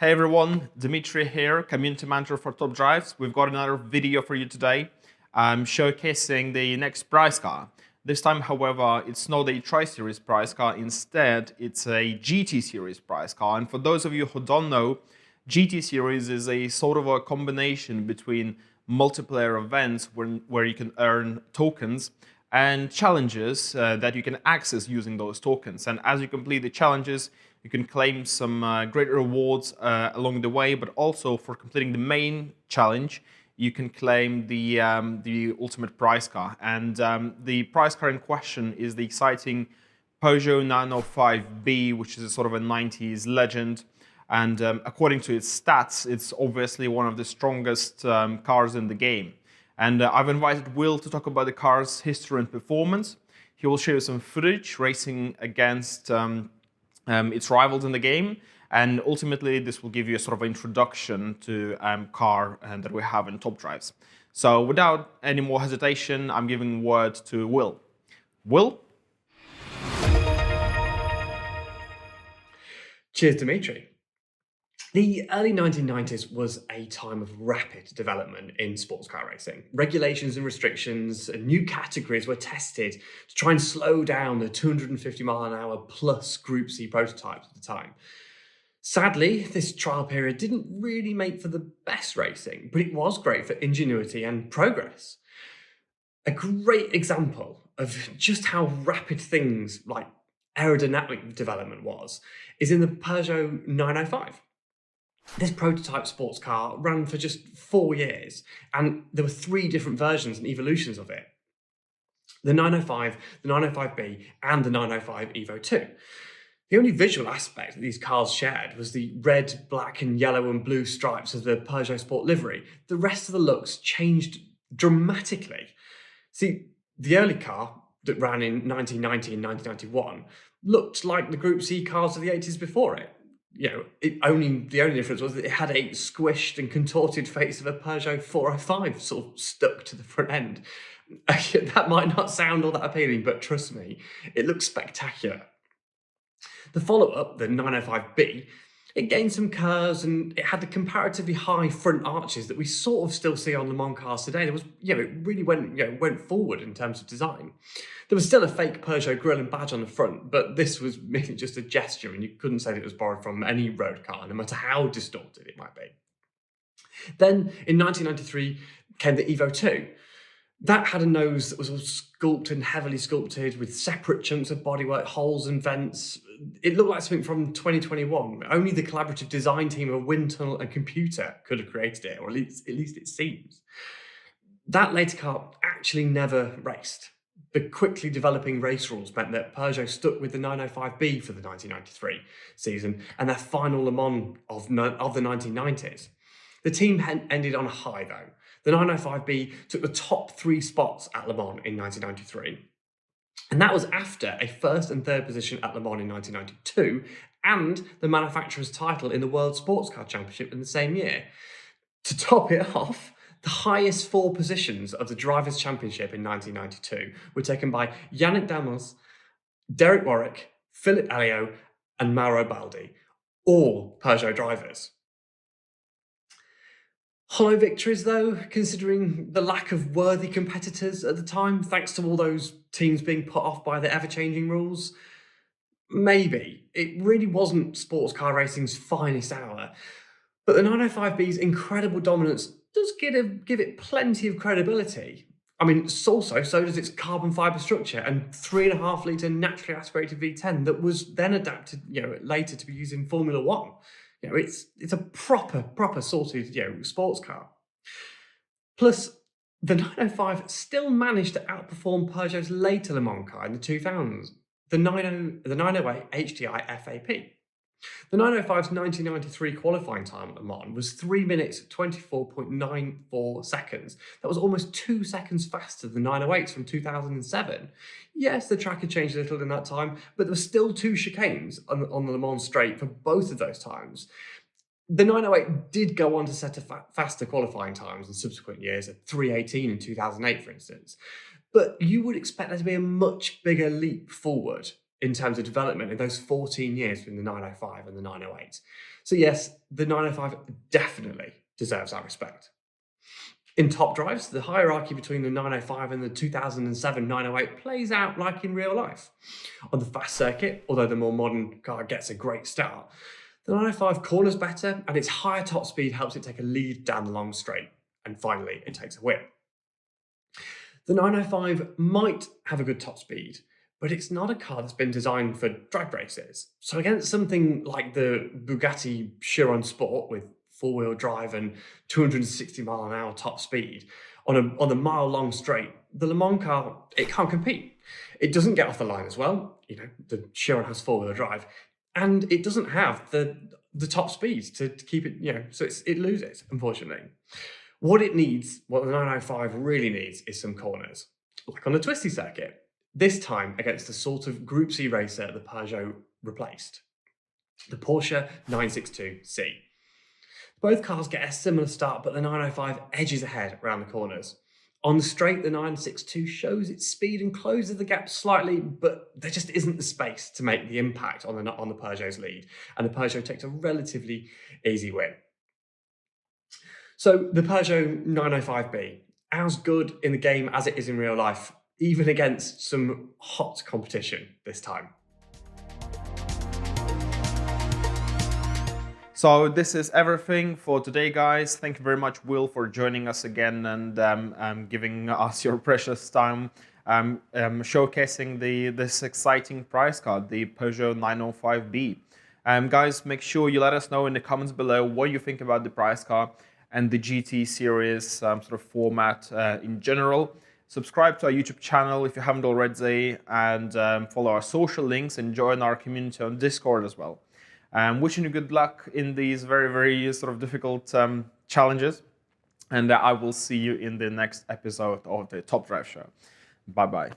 Hey everyone, Dimitri here, Community Manager for Top Drives. We've got another video for you today showcasing the next prize car. This time, however, it's not a Tri-Series prize car. Instead, it's a GT Series prize car. And for those of you who don't know, GT Series is a sort of a combination between multiplayer events where you can earn tokens and challenges that you can access using those tokens. And as you complete the challenges, you can claim some great rewards along the way, but also for completing the main challenge, you can claim the ultimate prize car. And the prize car in question is the exciting Peugeot 905B, which is a sort of a 90s legend. And according to its stats, it's obviously one of the strongest cars in the game. And I've invited Will to talk about the car's history and performance. He will show you some footage racing against its rivals in the game, and ultimately this will give you a sort of introduction to car that we have in Top Drives. So without any more hesitation, I'm giving word to Will. Will? Cheers, Dimitri. The early 1990s was a time of rapid development in sports car racing. Regulations and restrictions and new categories were tested to try and slow down the 250 mile an hour plus Group C prototypes at the time. Sadly, this trial period didn't really make for the best racing, but it was great for ingenuity and progress. A great example of just how rapid things like aerodynamic development was is in the Peugeot 905. This prototype sports car ran for just 4 years, and there were 3 different versions and evolutions of it. The 905, the 905B, and the 905 Evo II. The only visual aspect that these cars shared was the red, black, and yellow and blue stripes of the Peugeot Sport livery. The rest of the looks changed dramatically. See, the early car that ran in 1990 and 1991 looked like the Group C cars of the 80s before it. The only difference was that it had a squished and contorted face of a Peugeot 405 sort of stuck to the front end. That might not sound all that appealing, but trust me, it looks spectacular. The follow-up, the 905B, it gained some curves and it had the comparatively high front arches that we sort of still see on Le Mans cars today. It really went forward in terms of design. There was still a fake Peugeot grille and badge on the front, but this was merely just a gesture, and you couldn't say that it was borrowed from any road car, no matter how distorted it might be. Then, in 1993, came the Evo II. That had a nose that was all sculpted and heavily sculpted with separate chunks of bodywork, holes and vents. It looked like something from 2021. Only the collaborative design team of a wind tunnel and computer could have created it, or at least it seems. That later car actually never raced. The quickly developing race rules meant that Peugeot stuck with the 905B for the 1993 season and their final Le Mans of the 1990s. The team ended on a high, though. The 905B took the top 3 spots at Le Mans in 1993. And that was after a first and third position at Le Mans in 1992 and the manufacturer's title in the World Sports Car Championship in the same year. To top it off, the highest 4 positions of the Drivers' Championship in 1992 were taken by Yannick Dalmos, Derek Warwick, Philippe Alliot, and Mauro Baldi, all Peugeot drivers. Hollow victories, though, considering the lack of worthy competitors at the time, thanks to all those teams being put off by the ever-changing rules. Maybe. It really wasn't sports car racing's finest hour. But the 905B's incredible dominance does give it plenty of credibility. I mean, so does its carbon fibre structure and 3.5 litre naturally aspirated V10 that was then adapted, later to be used in Formula One. It's a proper sorted, sports car. Plus, the 905 still managed to outperform Peugeot's later Le Mans car in the 2000s, the 908 HDI FAP. The 905's 1993 qualifying time at Le Mans was 3 minutes 24.94 seconds. That was almost 2 seconds faster than the 908s from 2007. Yes, the track had changed a little in that time, but there were still 2 chicanes on the Le Mans straight for both of those times. The 908 did go on to set a faster qualifying times in subsequent years, at 3:18 in 2008, for instance. But you would expect there to be a much bigger leap forward in terms of development in those 14 years between the 905 and the 908. So yes, the 905 definitely deserves our respect. In top drives, the hierarchy between the 905 and the 2007 908 plays out like in real life. On the fast circuit, although the more modern car gets a great start, the 905 corners better and its higher top speed helps it take a lead down the long straight. And finally, it takes a whip. The 905 might have a good top speed, but it's not a car that's been designed for drag races. So against something like the Bugatti Chiron Sport with four-wheel drive and 260-mile-an-hour top speed on a mile-long straight, the Le Mans car, it can't compete. It doesn't get off the line as well. The Chiron has four-wheel drive, and it doesn't have the top speed to keep it, so it loses, unfortunately. What the 905 really needs is some corners, like on the twisty circuit, this time against the sort of Group C racer the Peugeot replaced, the Porsche 962C. Both cars get a similar start, but the 905 edges ahead around the corners. On the straight, the 962 shows its speed and closes the gap slightly, but there just isn't the space to make the impact on the Peugeot's lead, and the Peugeot takes a relatively easy win. So the Peugeot 905B, as good in the game as it is in real life, even against some hot competition this time. So this is everything for today, guys. Thank you very much, Will, for joining us again and giving us your precious time, showcasing this exciting prize card, the Peugeot 905B. Guys, make sure you let us know in the comments below what you think about the prize card and the GT series sort of format in general. Subscribe to our YouTube channel if you haven't already, and follow our social links and join our community on Discord as well. Wishing you good luck in these very, very sort of difficult challenges. And I will see you in the next episode of the Top Drive Show. Bye-bye.